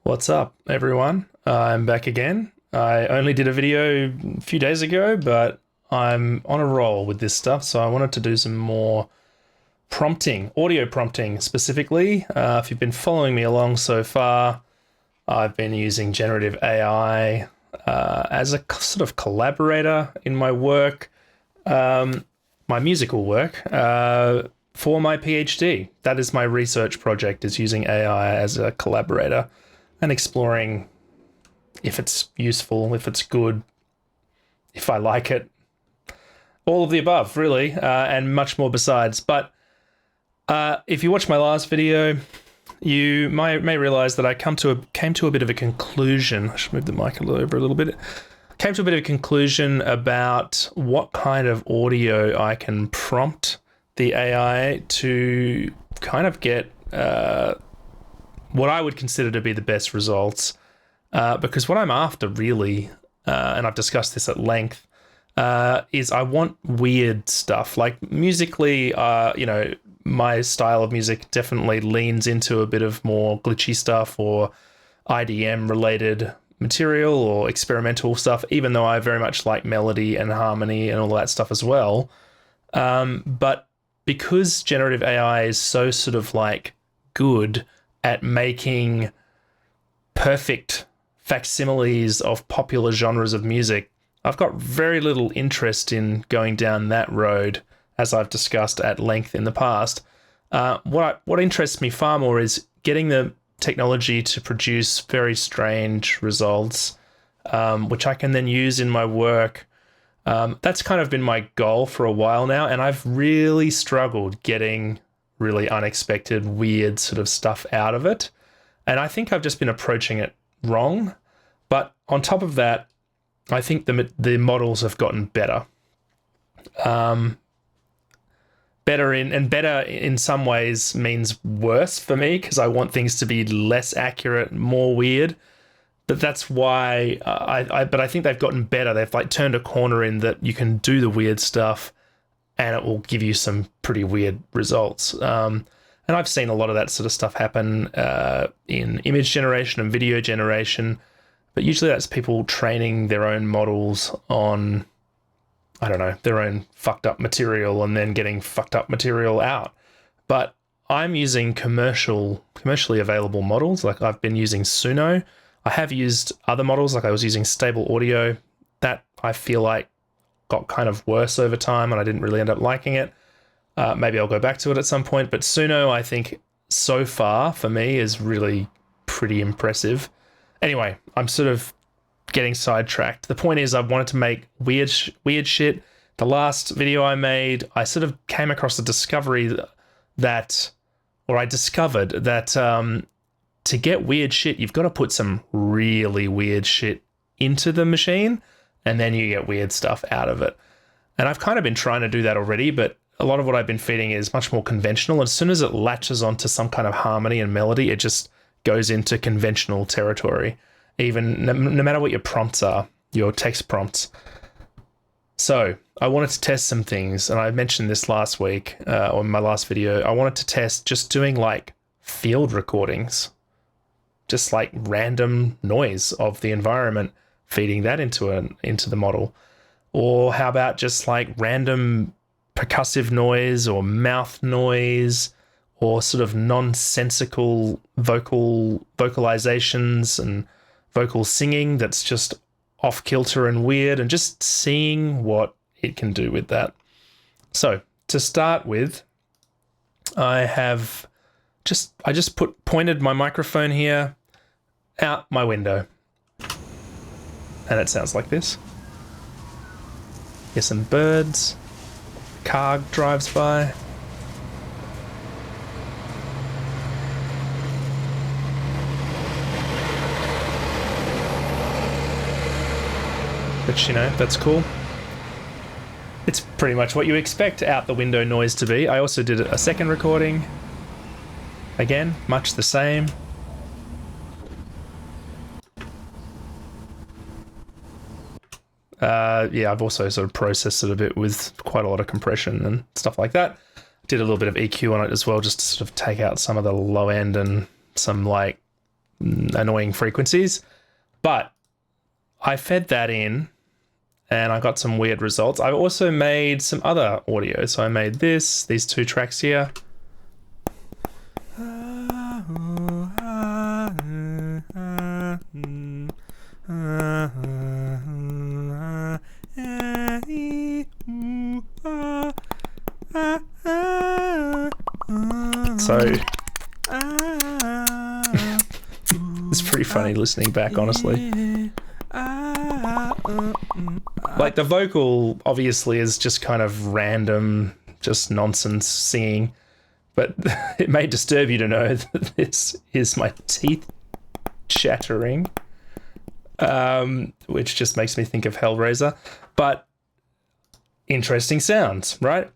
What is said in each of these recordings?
What's up, everyone? I'm back again. I only did a video a few days ago, but I'm on a roll with this stuff, so I wanted to do some more prompting, audio prompting specifically. If you've been following me along so far, I've been using generative AI as a sort of collaborator in my work, my musical work, for my PhD. That is my research project, is using AI as a collaborator and exploring if it's useful, if it's good, if I like it, all of the above, really, and much more besides. But if you watch my last video, you may realize that I came to a bit of a conclusion. I should move the mic over a little bit. Came to a bit of a conclusion about what kind of audio I can prompt the AI to kind of get what I would consider to be the best results. Because what I'm after really, and I've discussed this at length, is I want weird stuff. Like musically, my style of music definitely leans into a bit of more glitchy stuff or IDM related material or experimental stuff, even though I very much like melody and harmony and all that stuff as well. But because generative AI is so sort of like good at making perfect facsimiles of popular genres of music, I've got very little interest in going down that road, as I've discussed at length in the past. What interests me far more is getting the technology to produce very strange results, which I can then use in my work. That's kind of been my goal for a while now, and I've really struggled getting really unexpected, weird sort of stuff out of it. And I think I've just been approaching it wrong. But on top of that, I think the models have gotten better. Better in some ways means worse for me, because I want things to be less accurate, more weird. But that's why I think they've gotten better. They've like turned a corner in that you can do the weird stuff and it will give you some pretty weird results. And I've seen a lot of that sort of stuff happen in image generation and video generation. But usually that's people training their own models on, I don't know, their own fucked up material and then getting fucked up material out. But I'm using commercially available models. Like I've been using Suno. I have used other models, like I was using Stable Audio. That I feel like got kind of worse over time and I didn't really end up liking it. Maybe I'll go back to it at some point. But Suno, I think, so far for me is really pretty impressive. Anyway, I'm sort of getting sidetracked. The point is I wanted to make weird shit. The last video I made, I sort of came across the discovery that, or I discovered that to get weird shit, you've got to put some really weird shit into the machine, and then you get weird stuff out of it. And I've kind of been trying to do that already, but a lot of what I've been feeding is much more conventional. As soon as it latches onto some kind of harmony and melody, it just goes into conventional territory, even no matter what your prompts are, your text prompts. So I wanted to test some things, and I mentioned this last week, or in my last video. I wanted to test just doing like field recordings, just like random noise of the environment, feeding that into the model. Or how about just like random percussive noise or mouth noise or sort of nonsensical vocalizations and vocal singing that's just off kilter and weird, and just seeing what it can do with that. So to start with, I just pointed my microphone here out my window, and it sounds like this. Here's some birds. Car drives by. Which, that's cool. It's pretty much what you expect out the window noise to be. I also did a second recording. Again, much the same. I've also sort of processed it a bit with quite a lot of compression and stuff like that. Did a little bit of EQ on it as well, just to sort of take out some of the low end and some like annoying frequencies. But I fed that in and I got some weird results. I also made some other audio. So I made these 2 tracks here. So it's pretty funny listening back, honestly. Like the vocal obviously is just kind of random, just nonsense singing, but it may disturb you to know that this is my teeth chattering, which just makes me think of Hellraiser. But interesting sounds, right?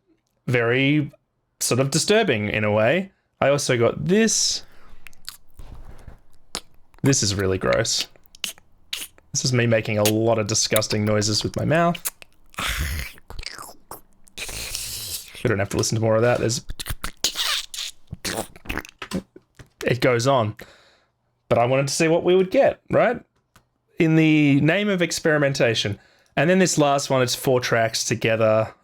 Very sort of disturbing in a way. I also got this. This is really gross. This is me making a lot of disgusting noises with my mouth. We don't have to listen to more of that. It goes on. But I wanted to see what we would get, right? In the name of experimentation. And then this last one, it's 4 tracks together,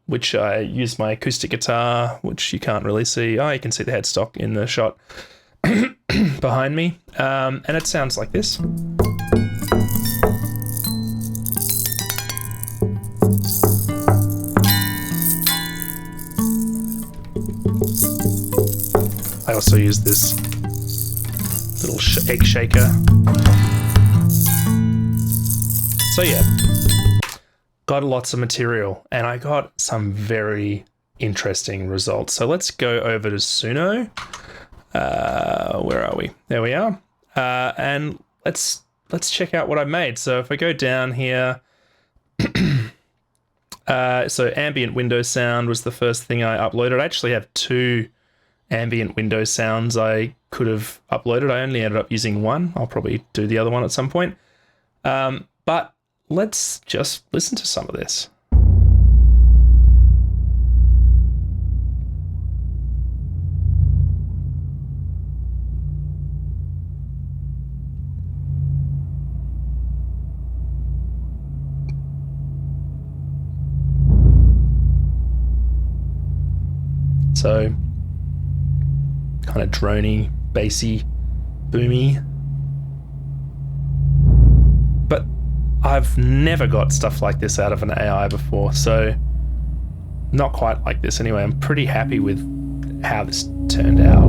which I use my acoustic guitar, which you can't really see. Oh, you can see the headstock in the shot behind me. And it sounds like this. I also use this little egg shaker. So yeah, got lots of material and I got some very interesting results. So let's go over to Suno. Where are we? There we are. And let's check out what I made. So if I go down here, so ambient window sound was the first thing I uploaded. I actually have 2 ambient window sounds I could have uploaded. I only ended up using 1. I'll probably do the other one at some point. But let's just listen to some of this. So kind of drony, bassy, boomy. But I've never got stuff like this out of an AI before, so not quite like this anyway. I'm pretty happy with how this turned out.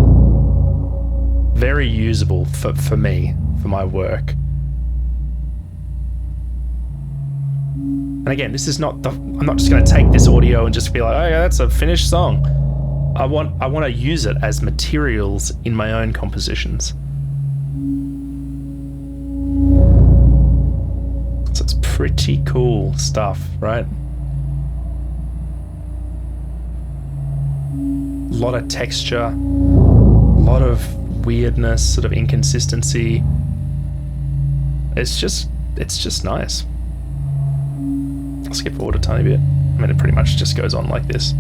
Very usable for me, for my work. And again, this is not I'm not just going to take this audio and just be like, oh yeah, that's a finished song. I want to use it as materials in my own compositions. So it's pretty cool stuff, right? A lot of texture, a lot of weirdness, sort of inconsistency. It's just nice. I'll skip forward a tiny bit. I mean, it pretty much just goes on like this.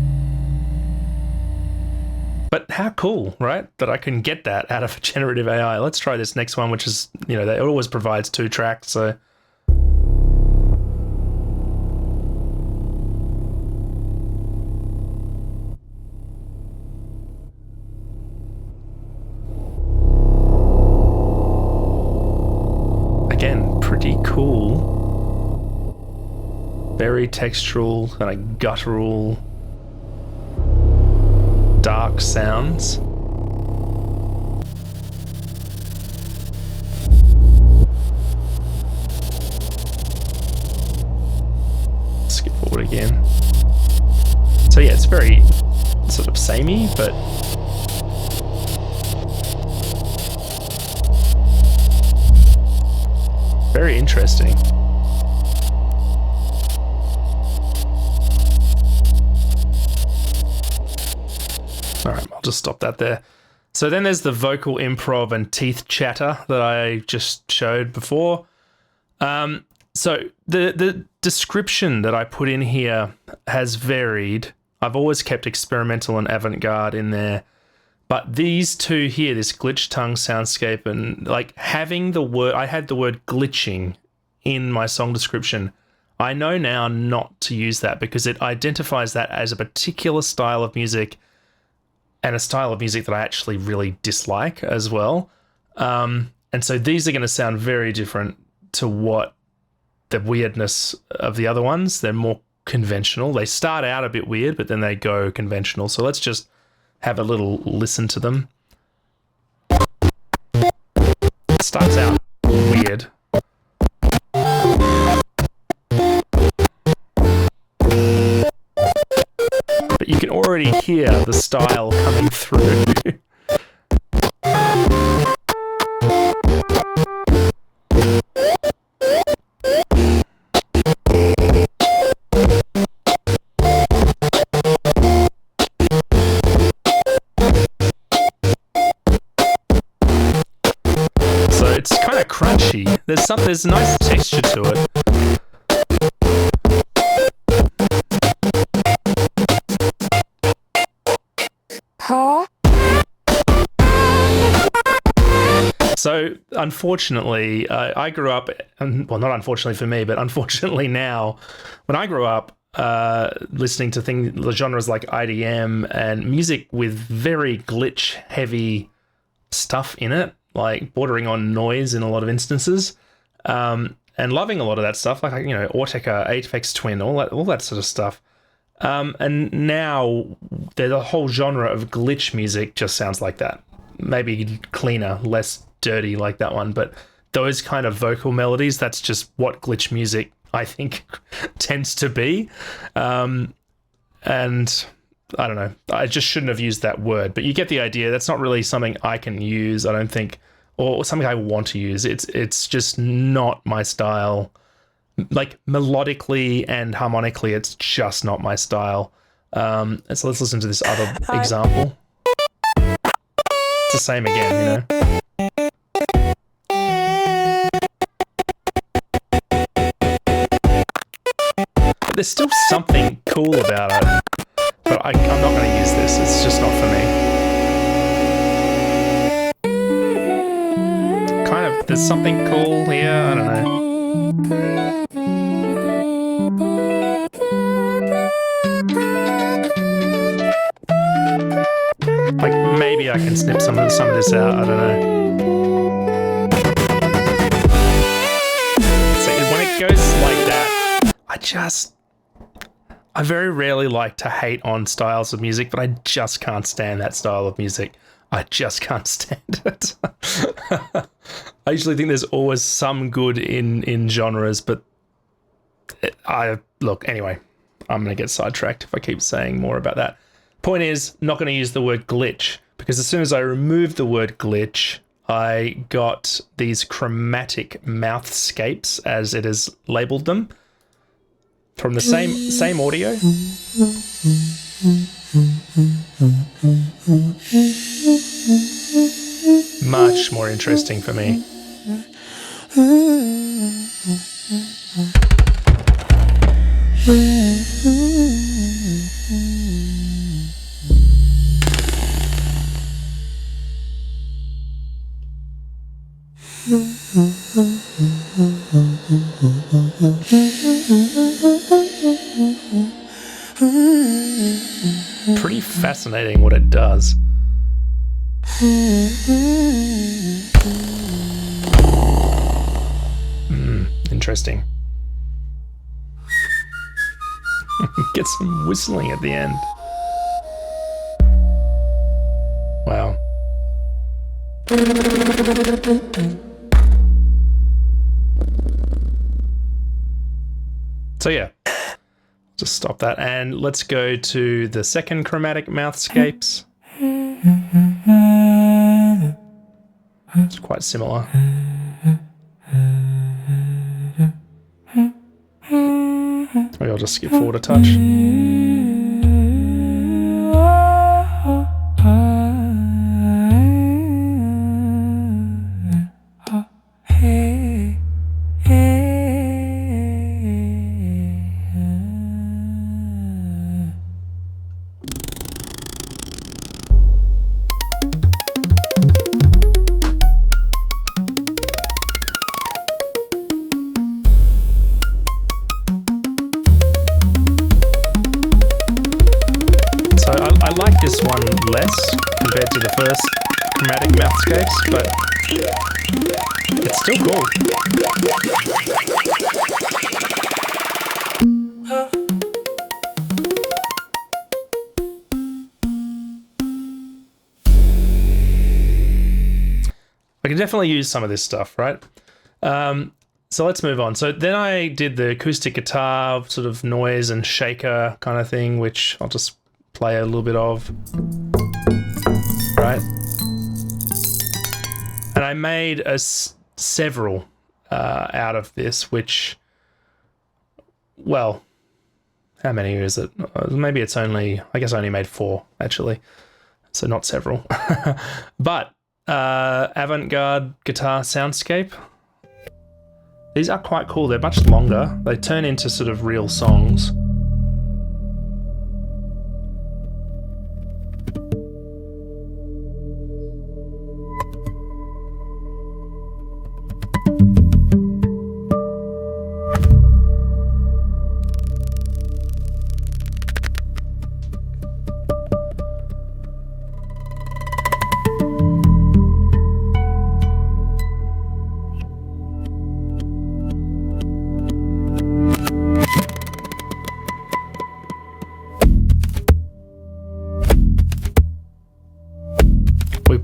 But how cool, right? That I can get that out of a generative AI. Let's try this next one, which is, it always provides 2 tracks, so. Again, pretty cool. Very textural, kind of guttural, dark sounds. Skip forward again. So yeah, it's very sort of samey, but very interesting. All right, I'll just stop that there. So then there's the vocal improv and teeth chatter that I just showed before. So the description that I put in here has varied. I've always kept experimental and avant-garde in there, But these two here, this glitch tongue soundscape, and like having the word, I had the word glitching in my song description. I know now not to use that because it identifies that as a particular style of music and a style of music that I actually really dislike as well. And so these are going to sound very different to what the weirdness of the other ones. They're more conventional. They start out a bit weird, but then they go conventional. So let's just have a little listen to them. It starts out weird. But you can already hear the style coming through. It's kind of crunchy. There's a nice texture to it. Huh? So, unfortunately, I grew up, well, not unfortunately for me, but unfortunately now, when I grew up listening to genres like IDM and music with very glitch-heavy stuff in it, like bordering on noise in a lot of instances, and loving a lot of that stuff, like, you know, Autica, Aphex Twin, all that sort of stuff. And now the whole genre of glitch music just sounds like that. Maybe cleaner, less dirty like that one, but those kind of vocal melodies, that's just what glitch music, I think, tends to be. And I don't know, I just shouldn't have used that word, but you get the idea. That's not really something I can use, I don't think, or something I want to use. It's just not my style. Like melodically and harmonically, it's just not my style. And so let's listen to this other example. It's the same again, you know. But there's still something cool about it. But I'm not going to use this. It's just not for me. Kind of, there's something cool here. I don't know. Like, maybe I can snip some of this out. I don't know. So when it goes like that, I very rarely like to hate on styles of music, but I just can't stand that style of music. I just can't stand it. I usually think there's always some good in genres, but look, anyway, I'm going to get sidetracked if I keep saying more about that. Point is, not going to use the word glitch, because as soon as I removed the word glitch, I got these chromatic mouthscapes, as it is labeled them, from the same audio. Much more interesting for me. Pretty fascinating what it does. Interesting. Get some whistling at the end. Wow. So yeah, just stop that and let's go to the second chromatic mouthscapes. It's quite similar. Maybe I'll just skip forward a touch. this one less compared to the first chromatic mouthscapes, but it's still cool. I can definitely use some of this stuff, right? So let's move on. So then I did the acoustic guitar sort of noise and shaker kind of thing, which I'll just play a little bit of, right? And I made several out of this, which, well, how many is it? Maybe it's only, I guess I only made 4, actually. So not several. But avant-garde guitar soundscape. These are quite cool. They're much longer. They turn into sort of real songs.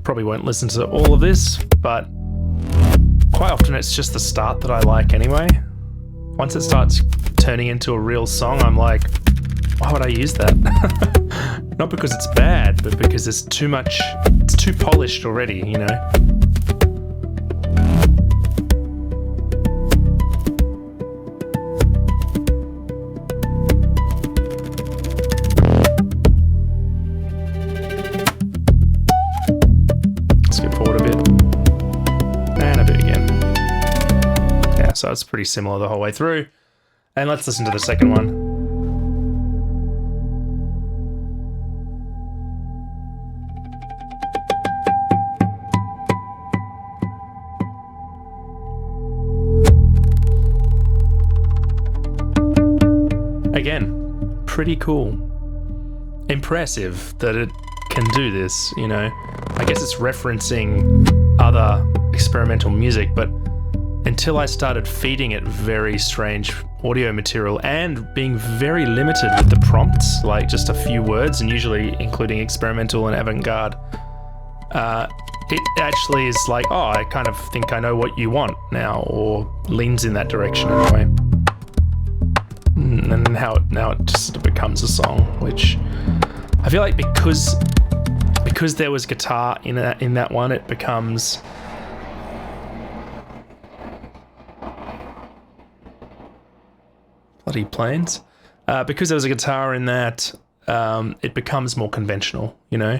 Probably won't listen to all of this, but quite often it's just the start that I like anyway. Once it starts turning into a real song, I'm like, why would I use that? Not because it's bad, but because it's too much, it's too polished already, you know? So it's pretty similar the whole way through. And let's listen to the second one. Again, pretty cool. Impressive that it can do this, you know. I guess it's referencing other experimental music, but until I started feeding it very strange audio material and being very limited with the prompts, like just a few words and usually including experimental and avant-garde, it actually is like, oh, I kind of think I know what you want now, or leans in that direction anyway. And now it just sort of becomes a song, which I feel like because there was guitar in that one, it becomes bloody planes. Because there was a guitar in that, it becomes more conventional, you know?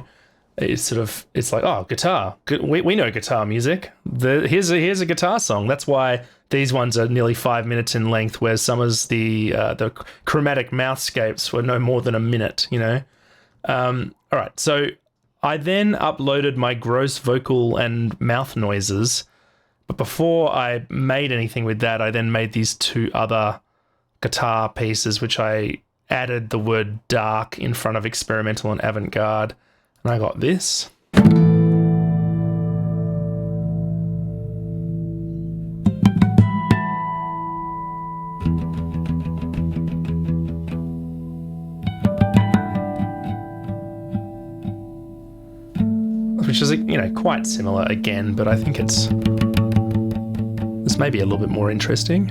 It's like, oh, guitar. We know guitar music. Here's a guitar song. That's why these ones are nearly 5 minutes in length, whereas some of the chromatic mouthscapes were no more than a minute, you know? All right, so I then uploaded my gross vocal and mouth noises, but before I made anything with that, I then made these 2 other guitar pieces, which I added the word dark in front of experimental and avant-garde, and I got this. Which is, you know, quite similar again, but I think it's maybe a little bit more interesting.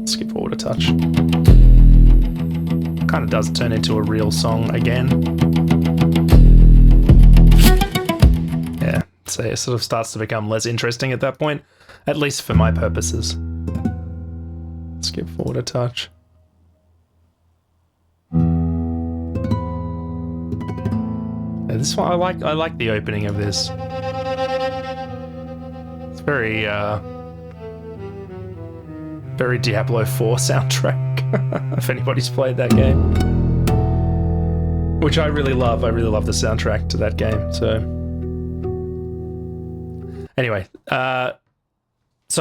Skip forward a touch. Kind of does turn into a real song again. Yeah, so it sort of starts to become less interesting at that point, at least for my purposes. Skip forward a touch. Yeah, this one I like the opening of this. It's very very Diablo 4 soundtrack, if anybody's played that game. which I really love. I really love the soundtrack to that game. So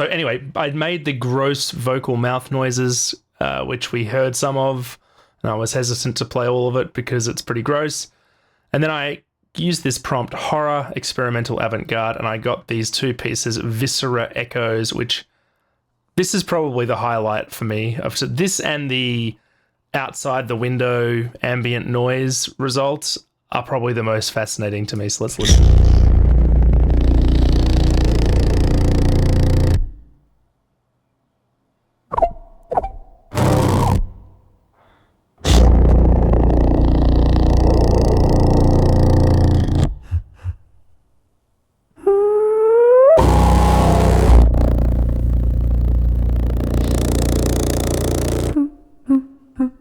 anyway, I'd made the gross vocal mouth noises, which we heard some of, and I was hesitant to play all of it because it's pretty gross. And then I used this prompt, horror, experimental avant-garde, and I got these two pieces, viscera echoes, which this is probably the highlight for me. So this and the outside the window ambient noise results are probably the most fascinating to me. So let's listen.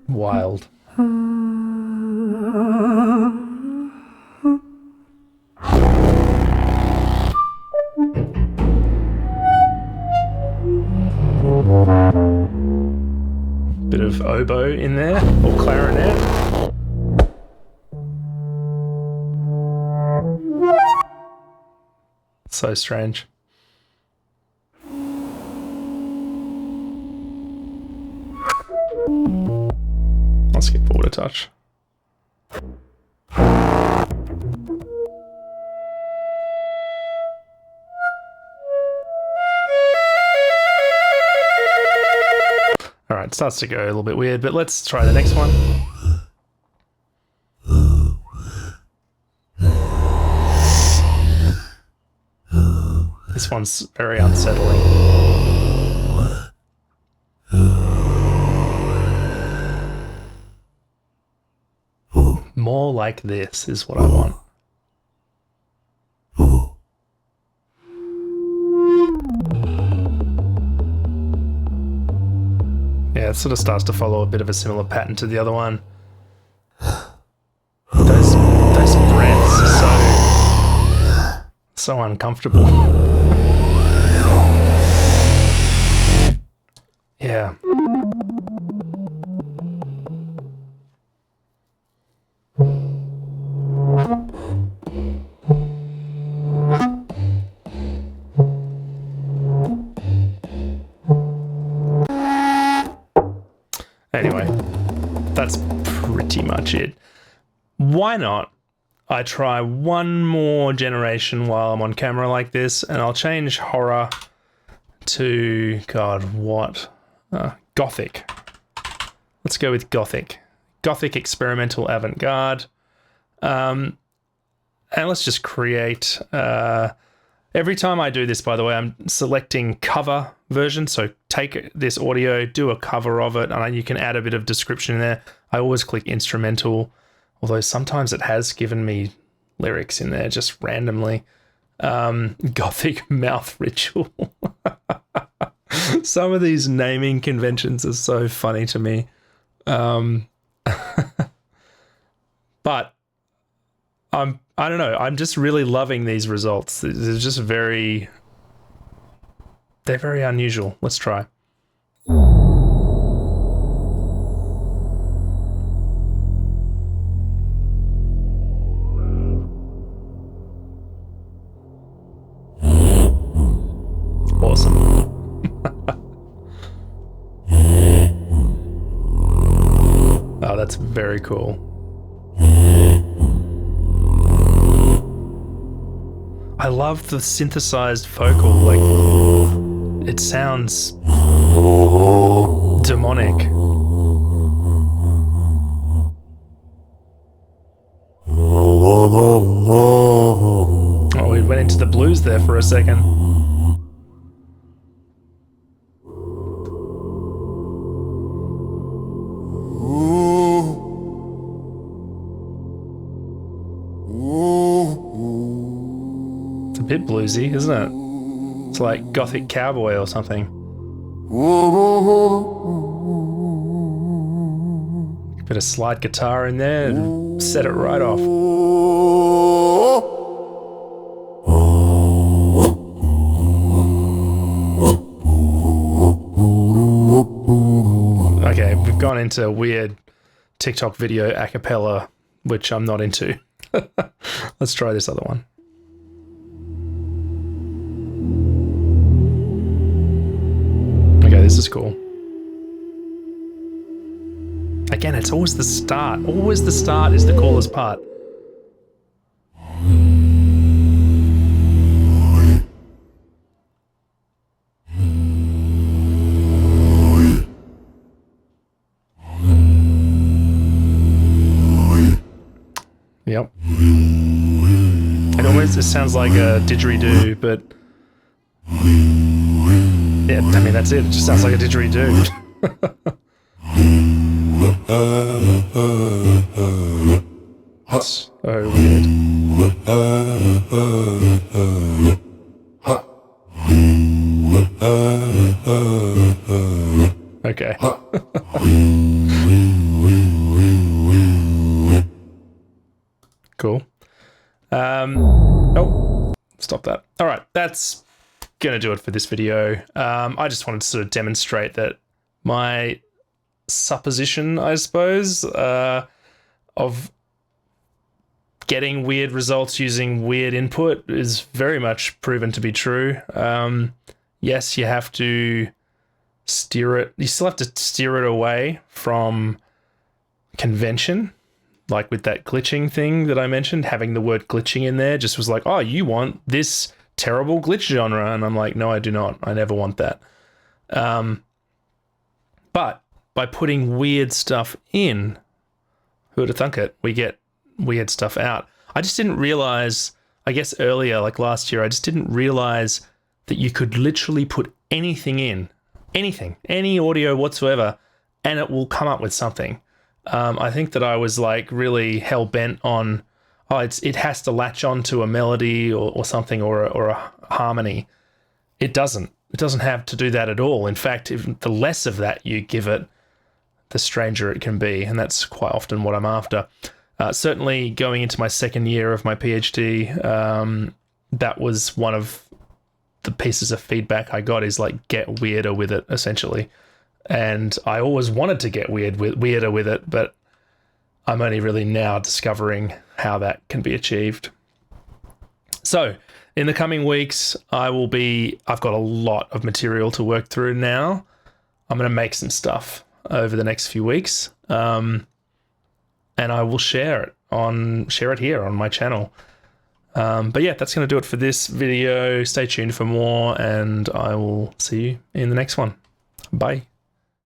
Wild. Bit of oboe in there, or clarinet. So strange. I'll skip forward a touch. All right, it starts to go a little bit weird, but let's try the next one. This one's very unsettling. More like this is what I want. Yeah, it sort of starts to follow a bit of a similar pattern to the other one. Those breaths are so uncomfortable. Yeah. Anyway, that's pretty much it. Why not? I try one more generation while I'm on camera like this, and I'll change horror to, God, what? Gothic. Let's go with Gothic. Gothic experimental avant-garde. And let's just create... every time I do this, by the way, I'm selecting cover version. So take this audio, do a cover of it, and you can add a bit of description in there. I always click instrumental, although sometimes it has given me lyrics in there just randomly. Gothic mouth ritual. Some of these naming conventions are so funny to me. But I don't know. I'm just really loving these results. They're just they're very unusual. Let's try. Awesome. Oh, that's very cool. I love the synthesized vocal, like, it sounds demonic. Oh, we went into the blues there for a second. It's a bit bluesy, isn't it? It's like Gothic Cowboy or something. Bit of slide guitar in there and set it right off. Okay, we've gone into weird TikTok video a cappella which I'm not into. Let's try this other one. Okay, this is cool. Again, it's always the start. Always the start is the coolest part. Yep. It almost just sounds like a didgeridoo, but yeah, I mean that's it. It just sounds like a didgeridoo. That's so weird. Okay. Cool. Oh, stop that. All right, that's gonna do it for this video. I just wanted to sort of demonstrate that my supposition, I suppose, of getting weird results using weird input is very much proven to be true. Yes, you have to steer it. You still have to steer it away from convention. Like with that glitching thing that I mentioned, having the word glitching in there just was like, oh, you want this terrible glitch genre. And I'm like, no, I do not. I never want that. But by putting weird stuff in, who would have thunk it? We get weird stuff out. I just didn't realize, I guess earlier, like last year, I just didn't realize that you could literally put anything in, anything, any audio whatsoever, and it will come up with something. I think that I was like really hell bent on, oh, it has to latch onto a melody or something or a harmony. It doesn't. It doesn't have to do that at all. In fact, if the less of that you give it, the stranger it can be, and that's quite often what I'm after. Certainly, going into my second year of my PhD, that was one of the pieces of feedback I got is like get weirder with it, essentially. And I always wanted to get weirder with it, but I'm only really now discovering how that can be achieved. So in the coming weeks, I've got a lot of material to work through now. I'm going to make some stuff over the next few weeks, and I will share it here on my channel. But yeah, that's going to do it for this video. Stay tuned for more, and I will see you in the next one. Bye.